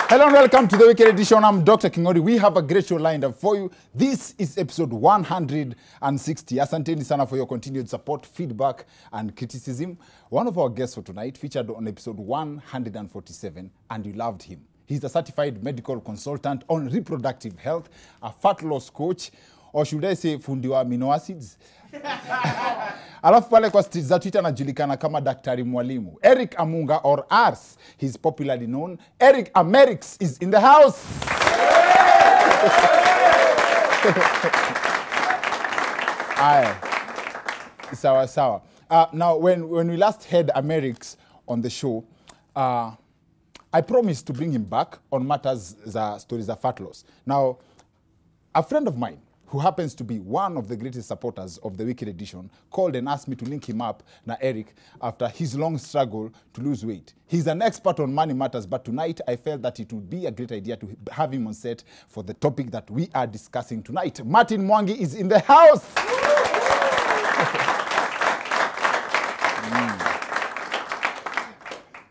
Hello and welcome to the Weekend Edition. I'm Dr. Kingori. We have a great show lined up for you. This is episode 160. Asanteni sana for your continued support, feedback, and criticism. One of our guests for tonight featured on episode 147, and you loved him. He's a certified medical consultant on reproductive health, a fat loss coach, or should I say fundi wa amino acids? Alafu pale kwa streets za Twitter anajulikana kama Daktari Mwalimu. Eric Amunga, or Ars, he's popularly known. Eric Amerix is in the house. Aye. Sawa. Now, when we last had Amerix on the show, I promised to bring him back on matters stories of fat loss. Now, a friend of mine, who happens to be one of the greatest supporters of the Weekend Edition, called and asked me to link him up na Eric after his long struggle to lose weight. He's an expert on money matters, but tonight I felt that it would be a great idea to have him on set for the topic that we are discussing tonight. Martin Mwangi is in the house.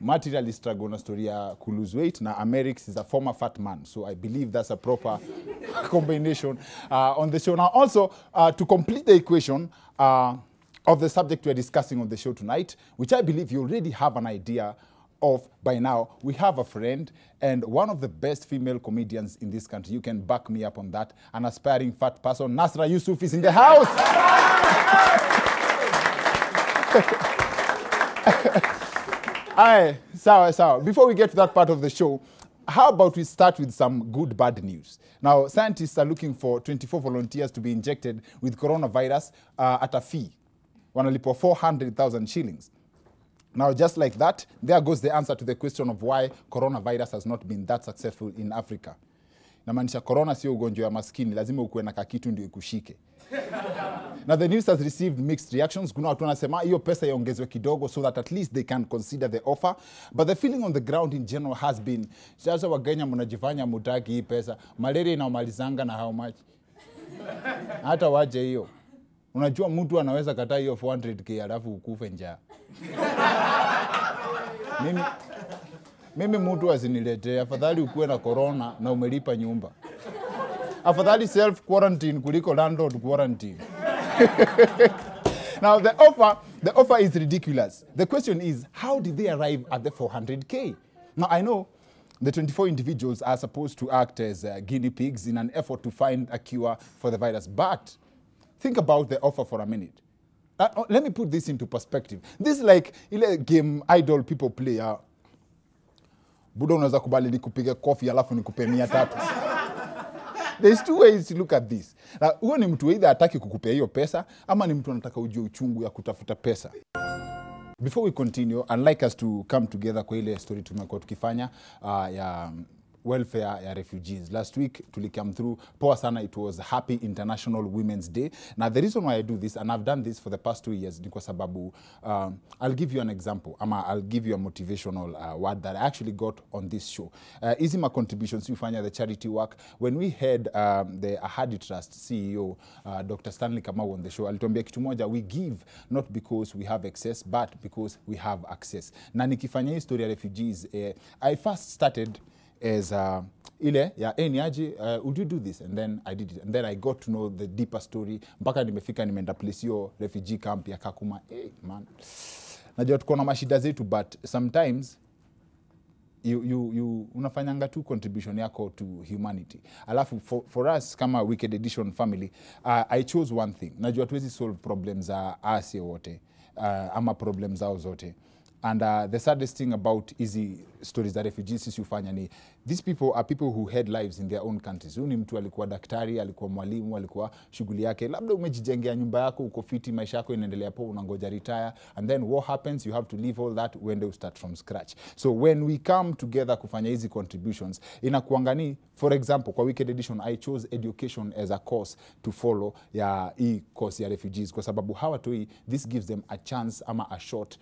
Martin really struggled on story to lose weight. Now, Amerix is a former fat man, so I believe that's a proper combination on the show. Now, also, to complete the equation of the subject we're discussing on the show tonight, which I believe you already have an idea of by now, we have a friend and one of the best female comedians in this country. You can back me up on that. An aspiring fat person, Nasra Yusuf, is in the house. Aye, sawa. Before we get to that part of the show, how about we start with some good bad news? Now, scientists are looking for 24 volunteers to be injected with coronavirus at a fee. Wanalipo 400,000 shillings. Now, just like that, there goes the answer to the question of why coronavirus has not been that successful in Africa. Namaanisha corona sio ugonjwa ya maskini, lazima ukuwe na kakitu ndio ikushike. Now, the news has received mixed reactions. Kuna watu wanasema hiyo pesa iongezwe kidogo so that at least they can consider the offer. But the feeling on the ground in general has been, sasa Wakenya mnajifanya mutaki hii pesa. Malaria inaumalizanga na how much? Hata waje hiyo. Unajua mtu anaweza kataa hiyo 400k alafu ukufe njaa. Mimi mtu asiniletee, afadhali ukuwe na corona na umelipa nyumba. Afadhali self quarantine kuliko landlord quarantine. Now the offer is ridiculous. The question is, how did they arrive at the 400k? Now I know the 24 individuals are supposed to act as guinea pigs in an effort to find a cure for the virus. But think about the offer for a minute. Let me put this into perspective. This is like ile game idol people play. Budo unaweza kubali nikupige coffee alafu nikupe 300. There's two ways to look at this. Huo ni mtu either hataki kukupea hiyo pesa ama ni mtu anataka ujue uchungu ya kutafuta pesa. Before we continue, I'd like us to come together kwa ile story tumekuwa tukifanya ya welfare ya refugees. Last week tulikam through poa sana. It was Happy International Women's Day. Now the reason why I do this, and I've done this for the past 2 years, ni kwa sababu I'll give you an example. I'll give you a motivational word that I actually got on this show. Easy my contributions, you find the charity work. When we had the Ahadi Trust CEO, Dr. Stanley Kamau on the show, alituambia kitu moja, we give not because we have excess, but because we have access. Na nikifanya hii story ya refugees, I first started as ile ya niaje would you do this, and then I did it, and then I got to know the deeper story mpaka nimefika nimeenda place hiyo refugee camp ya Kakuma. Man, najua tuko na mashida zetu, but sometimes you unafanyanga tu contribution yako to humanity. Alafu for us kama Wicked Edition family, I chose one thing. Najua tuwezi solve problems za Asia wote ama problems zao zote. And the saddest thing about easy stories that refugees sisi ufanya ni, these people are people who had lives in their own countries. Huyu ni mtu alikuwa daktari, alikuwa mwalimu, alikuwa shughuli yake. Labda umejijengea nyumba yako, uko fiti, maisha yako inaendelea poa, unangoja retire. And then what happens? You have to leave all that when they start from scratch. So when we come together kufanya hizi contributions, inakuangani, for example, kwa Wicked Edition, I chose education as a course to follow ya hii course ya refugees. Kwa sababu hawa toi, this gives them a chance ama a shot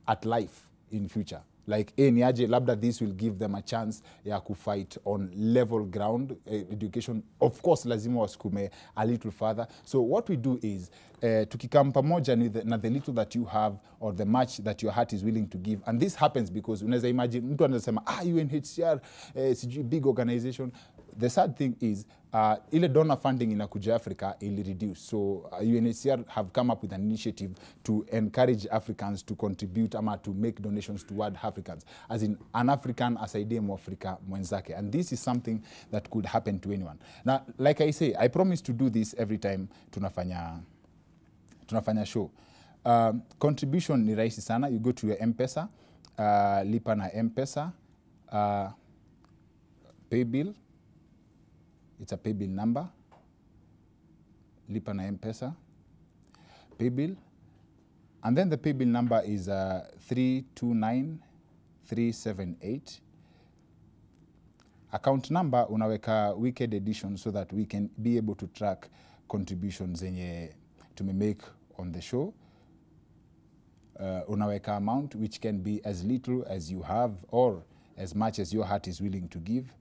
at life in future. like niaje labda this will give them a chance ya kufight on level ground education. Of course lazima wasukume a little further. So what we do is tukikam pamoja na the little that you have or the much that your heart is willing to give, and this happens because unaweza imagine mtu anaweza sema UNHCR sijui big organization. The sad thing is ile donor funding inakuja Africa ili reduce. So UNHCR have come up with an initiative to encourage Africans to contribute ama to make donations toward Africans, as in an African asaidie Mwafrika mwenzake, and this is something that could happen to anyone. Now like I say, I promise to do this every time tunafanya show. Contribution ni rahisi sana. You go to your M-Pesa, lipa na M-Pesa, pay bill. It's a pay bill number. Lipa na M-Pesa, pay bill. And then the pay bill number is 329378. Account number unaweka Wicked Edition so that we can be able to track contributions zenye tumemake on the show. Unaweka amount which can be as little as you have or as much as your heart is willing to give.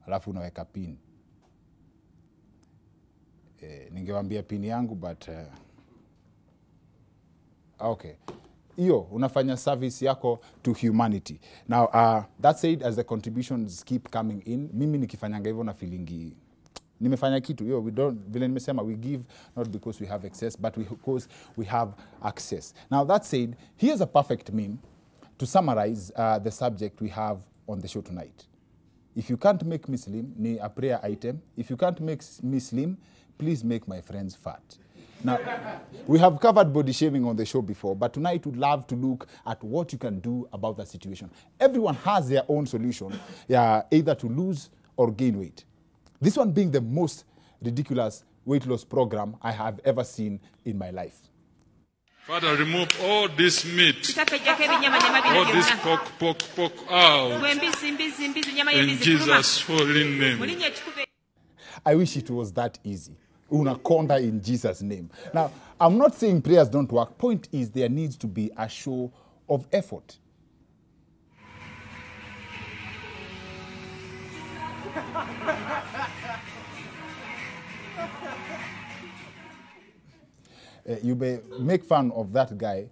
Alafu unaweka pin. Ningewambia pin yangu but okay. Iyo unafanya service yako to humanity. Now that said, as the contributions keep coming in, mimi nikifanyanga hivyo na feelingi nimefanya kitu. Yo, we don't, vile nimesema, we give not because we have excess but because we have access. Now that said, here's a perfect meme to summarize the subject we have on the show tonight. If you can't make me slim, ni a prayer item. If you can't make me slim, please make my friends fat. Now, we have covered body shaming on the show before, but tonight we'd love to look at what you can do about that situation. Everyone has their own solution, either to lose or gain weight. This one being the most ridiculous weight loss program I have ever seen in my life. Father, remove all this meat, all this pork out, in Jesus' holy name. I wish it was that easy. Unakonda in Jesus' name. Now, I'm not saying prayers don't work. Point is, there needs to be a show of effort. You may make fun of that guy,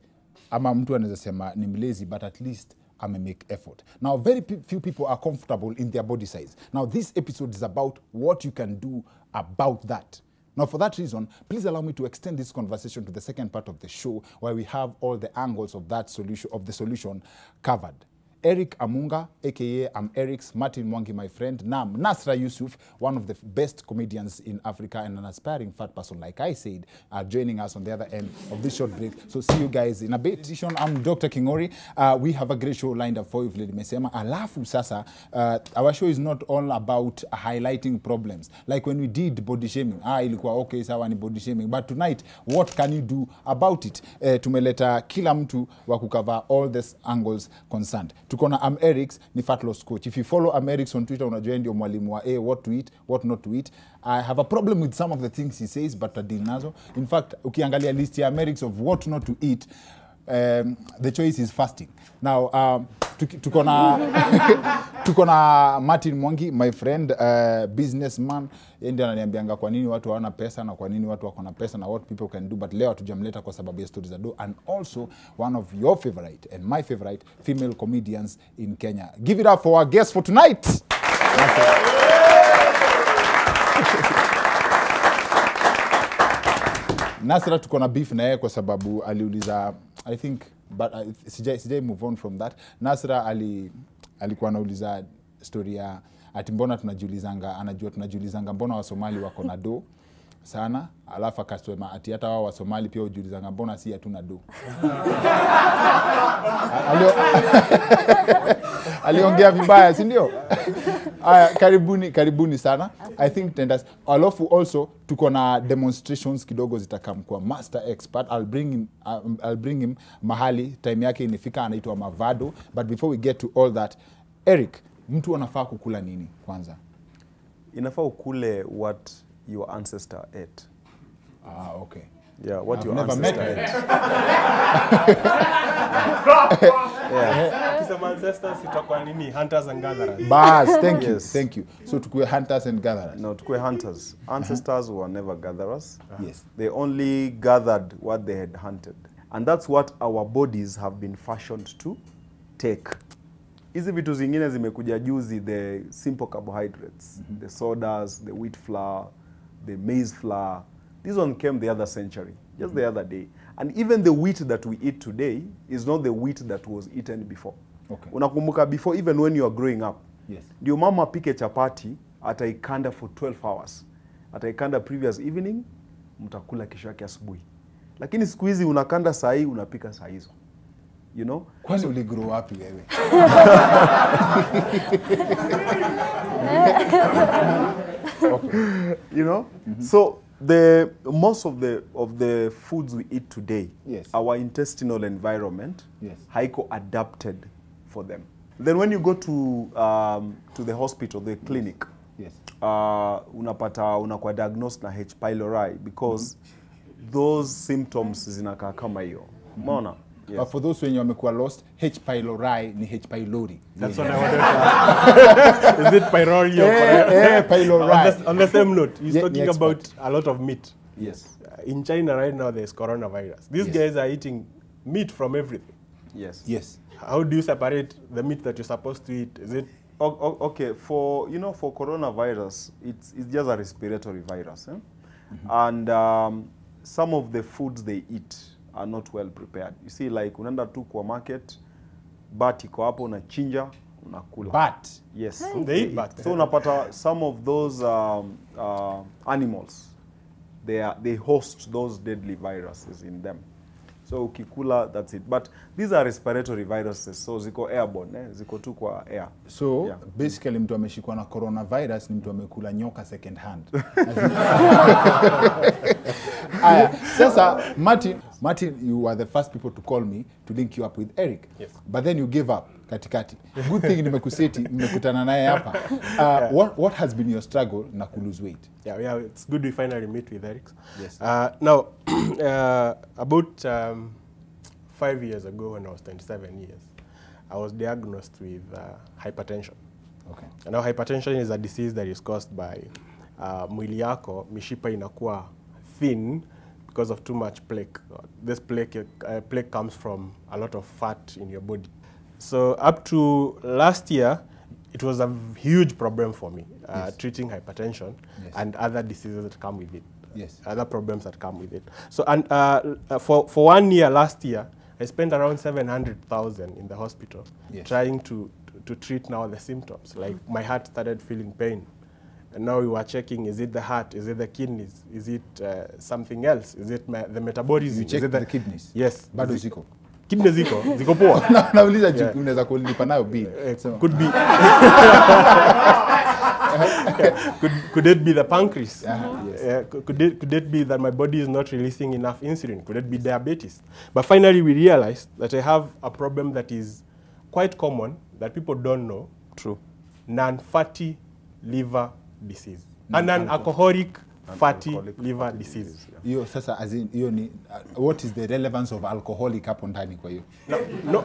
ama mtu anaweza sema ni mlazy, but at least make effort. Now, very few people are comfortable in their body size. Now, this episode is about what you can do about that. Now, for that reason, please allow me to extend this conversation to the second part of the show, where we have all the angles of that solution, of the solution covered. Eric Amunga, aka I'm Eric's Martin Mwangi, my friend. Nam Nasra Yusuf, one of the best comedians in Africa and an aspiring fat person, like I said, are joining us on the other end of this short break. So see you guys in a bit. I'm Dr. Kingori. We have a great show lined up for you, Vile Mesema. Alafu sasa, our show is not all about highlighting problems. Like when we did body shaming, ilikuwa okay, sawa ni body shaming. But tonight, what can you do about it? Tumeleta kila mtu wa kucover all these angles concerned. Tukona I'm Eric's ni fat loss coach. If you follow I'm Eric's on Twitter, unajua ndio mwalimu wa what to eat, what not to eat. I have a problem with some of the things he says, but deal nazo. In fact, ukiangalia list ya Eric's of what not to eat, the choice is fasting. Now, tukona Martin Mwangi, my friend, businessman. Yeye ananiambianga kwa nini watu hawana pesa na kwa nini watu wako na pesa na what people can do, but leo tujamleta kwa sababu ya stories za do, and also one of your favorite and my favorite female comedians in Kenya. Give it up for our guest for tonight. Nasra tuko na beef na yeye kwa sababu aliuliza, I think, but sijai move on from that. Nasra alikuwa anauliza story ya ati mbona tunajiulizanga mbona wa Somali wako na do sana, alafu akasema ati hata wao wa Somali pia hujiulizanga mbona si hatuna do. Aliongea vibaya, si ndio? Karibuni sana. I think tenders. Alafu also tuko na demonstrations kidogo zitakam kwa master expert. I'll bring him mahali time yake inifika, anaitwa Mavado. But before we get to all that, Eric, mtu anafaa kukula nini kwanza? Inafaa ukule what your ancestor ate. Okay. Yeah, what your never ancestors met ate. Yeah. Some ancestors itakuwa nini? Hunters and gatherers. Bas, thank you, Yes. thank you. So tukue hunters and gatherers. No, tukue hunters. Ancestors were never gatherers. Yes. They only gathered what they had hunted. And that's what our bodies have been fashioned to take. Hizi vitu zingine zimekuja juzi, the simple carbohydrates, the sodas, the wheat flour, the maize flour. This one came the other century, just the other day. And even the wheat that we eat today is not the wheat that was eaten before. Okay. Unakumbuka before, even when you are growing up, Yes. ndio mama pike chapati, ataikanda for 12 hours. Ataikanda previous evening, mtakula kesho yake asubuhi. Lakini siku hizi unakanda saa hii, unapika saa hizo. You know? Kwani uligrow wapi wewe? Okay. You know? So most of the foods we eat today, Yes. our intestinal environment, Yes. haiko adapted for them. Then when you go to the hospital, the clinic, Yes. unakuwa diagnosed na H. pylori because those symptoms zinakaa kama hiyo. Umeona? Yes. But for those wenye wamekuwa lost, H. pylori ni H. pylori. That's what I wanted to ask. Is it pylori or pylori. On the same note, he's Yeah, talking the expert. about a lot of meat. Yes. In China right now, there's coronavirus. These Yes. guys are eating meat from everything. Yes. Yes. How do you separate the meat that you're supposed to eat? Is it Okay, for coronavirus, it's just a respiratory virus, eh? And some of the foods they eat are not well prepared. You see, like unaenda tu kwa market, bat iko hapo, unachinja, unakula. But Yes. They eat bat. So unapata some of those animals, they host those deadly viruses in them. So ukikula, that's it. But these are respiratory viruses, so ziko airborne, ziko tu kwa air. so Yeah. basically mtu ameshikwa na coronavirus ni mtu amekula nyoka second hand. Aya, sasa Martin, you were the first people to call me to link you up with Eric. Yes. But then you gave up katikati. Good thing nimekuseti, nimekutana naye hapa. What has been your struggle na ku lose weight? Yeah, it's good we finally meet with Eric. Yes. Now, about 5 years ago when I was 27 years, I was diagnosed with hypertension. Okay. And now hypertension is a disease that is caused by mwili yako, mishipa inakuwa thin because of too much plaque. This plaque comes from a lot of fat in your body. So up to last year, it was a huge problem for me, Yes. treating hypertension Yes. and other diseases that come with it. Yes. Other problems that come with it. So, and for 1 year last year, I spent around 700,000 in the hospital, Yes. trying to treat now the symptoms. Like my heart started feeling pain. And now we were checking, is it the heart, is it the kidneys, is it something else, is it the metabolism? You is checked it the kidneys? Yes. Bado Is it- ziko. Kidneys ziko poa. Nauliza juu Yeah. unaweza kulipa nayo bill. So, Could be. could it be the pancreas? yes. Could it be that my body is not releasing enough insulin? Could it be diabetes? But finally, we realized that I have a problem that is quite common that people don't know. True. Non-fatty liver disease. A non-alcoholic fatty Non-alcoholic liver fatty disease. disease, yeah. hiyo sasa as in hiyo ni what is the relevance of alcoholic hapo ndani kwa hiyo?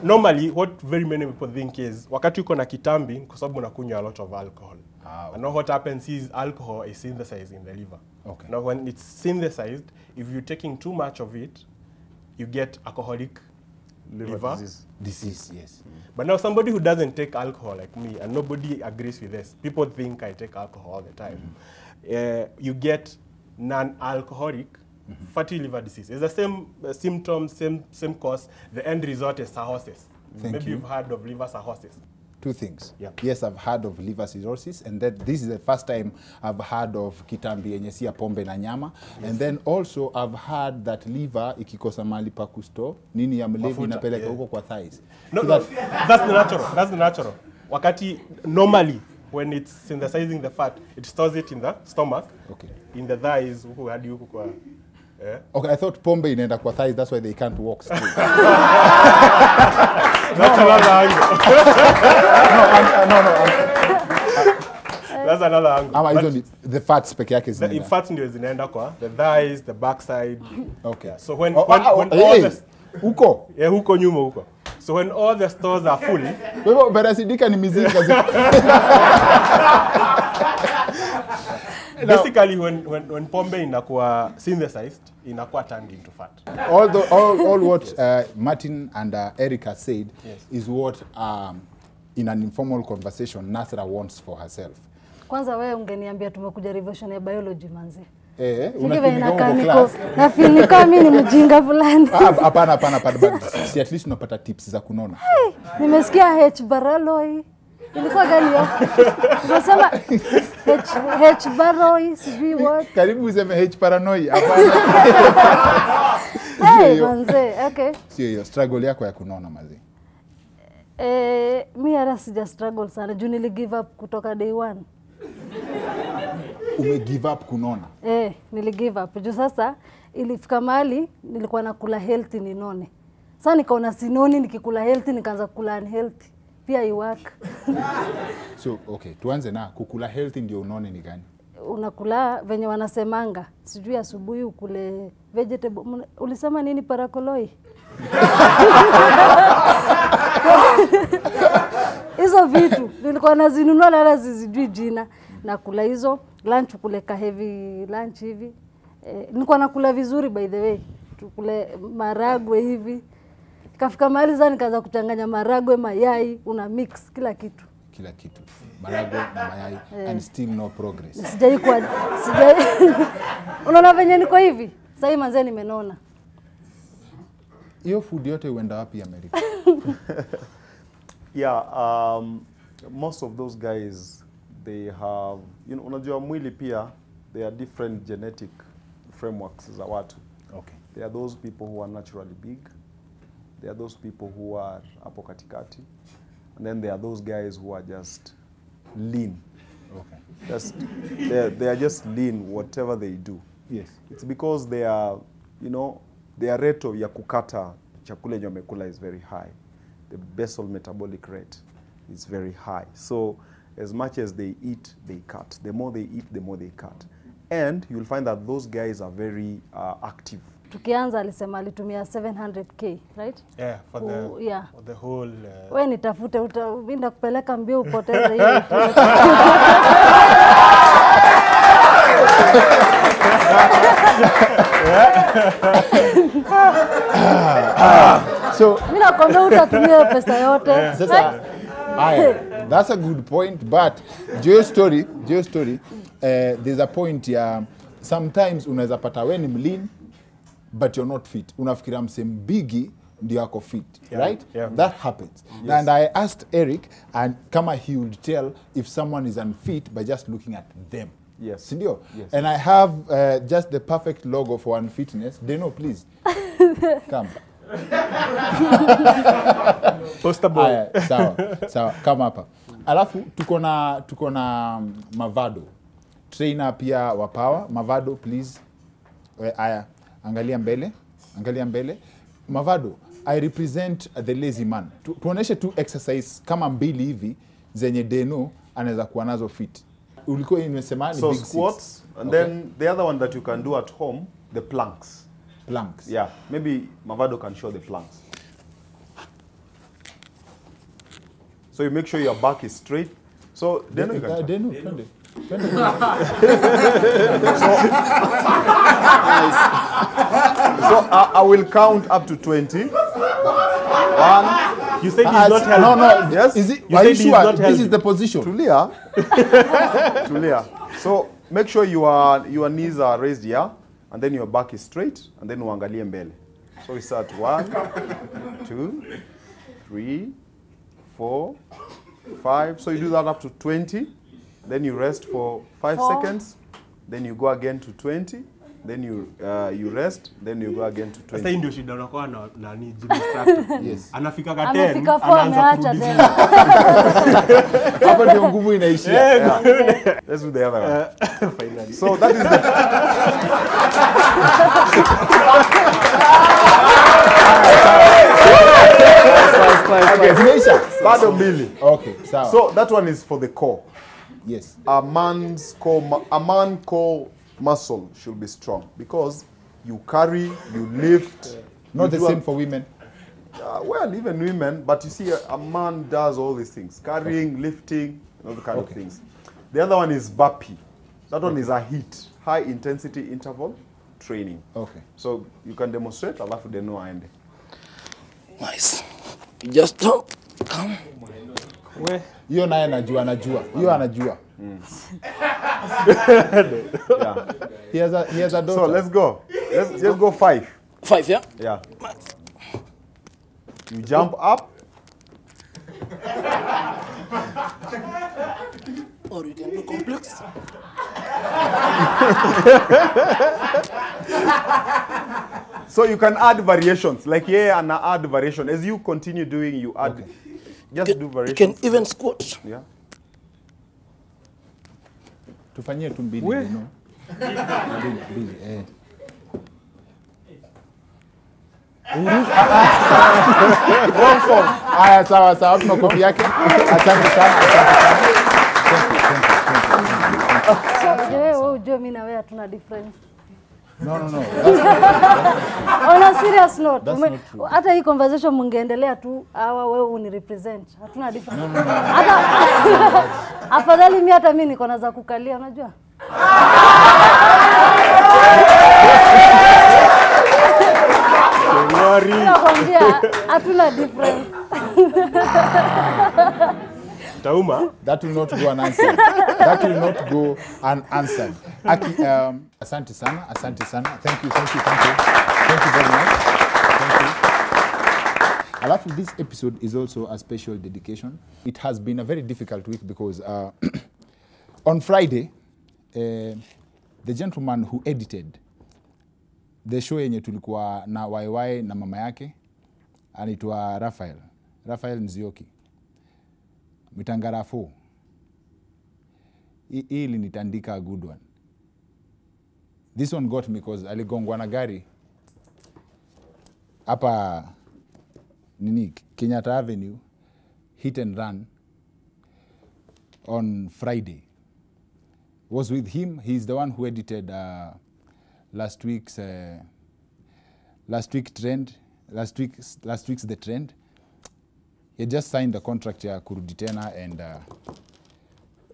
Normally, what very many people think is, wakati uko na kitambi, kwa sababu unakunywa a lot of alcohol. Okay. And now what happens is alcohol is synthesized in the liver. Okay. Now when it's synthesized, if you're taking too much of it, you get alcoholic liver. Disease. Yes. But now somebody who doesn't take alcohol like me, and nobody agrees with this, people think I take alcohol all the time, you get non-alcoholic fatty liver disease. It's the same symptoms, same cause. The end result is cirrhosis. Thank Maybe you. you've heard of liver cirrhosis. Two things. Yeah. Yes, I've heard of liver cirrhosis, and that this is the first time I've heard of kitambi yenye si ya pombe na nyama. Yes. And then also I've heard that liver ikikosa mahali pa kusto nini ya mlevi Mafuta, inapeleka yeah. huko kwa thighs. No, So no, that- that's the natural. That's the natural. Wakati normally when it's synthesizing the fat, it stores it in the stomach. Okay. In the thighs, huku hadi huku kwa. Okay, I thought pombe inaenda kwa thighs, that's why they can't walk straight. That's another angle. That's another angle. Ama But hizo ni the fats peke yake in zinaenda. fact ndio zinaenda kwa the thighs, the backside. Okay. Yeah. So when Hey, all the huko. huko nyuma huko. So when all the stores are full, Kwa hivyo barasidika ni mizinga basically when pombe inakuwa synthesized, inakuwa turned into fat. all what Martin and Eric has said is what in an informal conversation Nasra wants for herself. Kwanza wewe ungeniambia tumekuja revision ya biology manzi. Na feel kama mimi ni mjinga fulani. Hapana, si at least unapata tips za kunona. Nimesikia H baraloi. Ilikuwa gani hiyo? Unasema H baraloi sijui what. Karibu useme H paranoia. Hapana. Manze, okay. Sio hiyo struggle yako ya kunona mazi. Mimi hata sija struggle sana. Juu nili give up kutoka day one. Ume give up kunona? Nili give up. Juu sasa ilifika mahali nilikuwa nakula healthy ninone. Sasa nikaona sinoni nikikula healthy nikaanza kula unhealthy. Pia iwork. So okay, tuanze na kukula healthy ndio unone ni gani? Unakula venye wanasemanga. Sijui asubuhi ukule vegetable. Ulisema nini parakoloi? Hizo vitu nilikuwa nazinunua na sizijui jina. Nakula hizo lunch kule ka heavy lunch hivi. Nilikuwa nakula vizuri by the way. Tukule maragwe hivi. Kafika mahali sasa nikaanza kuchanganya maragwe, mayai, una mix kila kitu. Maragwe na mayai and still no progress. Sijai. Unaona venye niko hivi? Sasa hii manze nimenona. Hiyo food yote huenda wapi America? Yeah, most of those guys, they have, you know, unajua mwili pia, they are different genetic frameworks za watu. Okay. There are those people who are naturally big. There are those people who are hapo katikati. And then there are those guys who are just lean. Okay. Just, they are just lean whatever they do. Yes. It's because they are, you know, their rate of ya kukata chakula yenye wamekula is very high. The basal metabolic rate is very high. So as much as they eat, they cut. The more they eat, the more they cut. And you'll find that those guys are very active. Tukianza alisema alitumia 700k, right? Yeah, for the whole wewe nitafute utaenda kupeleka mbio upoteze hiyo. So mimi nakwambia utatumia pesa yote. Sasa that's a good point, but Joe story there's a point sometimes unaweza pata wewe ni mlean but you're not fit. Unafikiria msem bigi ndio yako fit, right? Yeah. That happens. Yes. And I asked Eric and kama he would tell if someone is unfit by just looking at them. Yes. Sindio? Yes. And I have just the perfect logo for unfitness. Deno, please. Come. poster boy. Sawa, kama hapa. Alafu tuko na Mavado. Trainer pia wa Power. Mavado, please. Aya, angalia mbele. Mavado, I represent the lazy man. Tuoneshe tu exercise kama mbili hivi zenye Deno anaweza kuwa nazo fit. Ulikuwa imesema ni big squats six. And then the other one that you can do at home, the planks. Yeah, maybe Mavado can show the planks. So you make sure your back is straight. So Deno, you can Deno. So I will count up to 20. 1. You said he's not healthy. No. Yes. Is it? You Are you said he's sure not this healthy. is the position? Tulia. So make sure your knees are raised here, and then your back is straight, and then uangalie mbele. So we start 1, 2, 3, 4, 5. So you do that up to 20. Then you rest for 5 seconds. Then you go again to 20. Then you rest. Then you go again to 20. Sasa ndio shida unakuwa na nani gym instructor. Yes. Anafika ka 10 Amefika 4 anaanza ameacha kurudi. tena. Hapa ndio nguvu inaishia. Let's do the other one. Finally. So that is the... Okay, Bado mbili. Okay, sawa. So that one is for the core. Yes. A man's core muscle should be strong because you carry, you lift. Not you the do same for women. Well, even women, but you see, a man does all these things: carrying, lifting, all the kind of things. The other one is burpee. That one is a HIIT, high intensity interval training. Okay. So you can demonstrate, alafu de no aende. Nice. You just don't come. Hiyo naye anajua. Hiyo anajua. Yeah. He has a daughter. So let's go. Let's go 5. 5, yeah? Yeah. You jump up. Or you can do complex. So you can add variations. Like and add variation. As you continue doing, you add. Okay. Just do You variations. can even squat. Yeah. Tufanyie tu mbili, you know. Mbili. Aya, sawa, tuna kopi yake. Asante sana. Wewe ujue mimi na wewe hatuna difference. No. On a serious note, That's not true. hata hii conversation mungeendelea tu hawa wewe unirepresent. Hatuna difference. No. Hata afadhali mimi hata mimi niko na za kukalia, unajua? Nakwambia hatuna difference. Tauma. That will not go unanswered. That will not go unanswered. Aki, asante sana. Thank you very much. Thank you. Alafu, this episode is also a special dedication. It has been a very difficult week because on Friday, the gentleman who edited the show yenye tulikuwa na YY na mama yake anaitwa Raphael Nzioki. Mitangarafu. Hii ilinitandika a good one. This one got me because aligongwa na gari hapa Kenyatta Avenue, hit and run on Friday. Was with him. He's the one who edited last week's The Trend. He just signed the contract ya Kurudi Tena and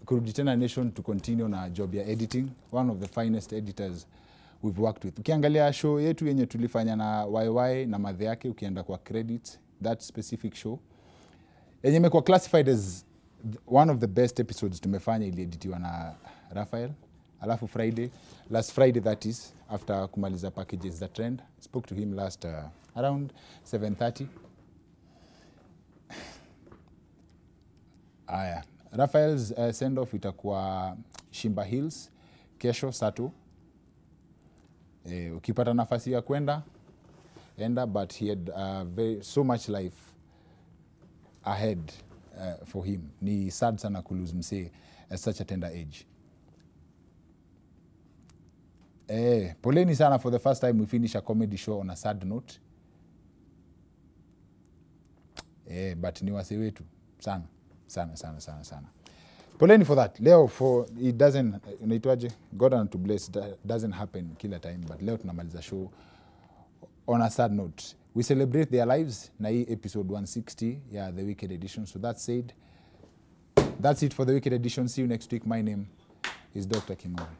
Kurudi Tena Nation to continue na job ya editing. One of the finest editors we've worked with. Ukiangalia show yetu yenye tulifanya na YY na madhe yake, ukienda kwa credits, that specific show yenye imekuwa classified as one of the best episodes tumefanya, ilieditiwa na Raphael. Alafu last Friday that is, after kumaliza packages The Trend, spoke to him last around 7:30. Aya, Raphael's send-off itakuwa Shimba Hills kesho Sato. Ukipata nafasi ya kwenda enda, but he had so much life ahead for him. Ni sad sana kulose msee at such a tender age. Poleni sana, for the first time we finish a comedy show on a sad note. But ni wase wetu sana. Poleni for that. Leo it doesn't, unaitwaje, God and to bless, doesn't happen kila time, but leo tunamaliza show on a sad note. We celebrate their lives na hii episode 160 ya The Wicked Edition. So that said, that's it for The Wicked Edition. See you next week. My name is Dr. Kingori.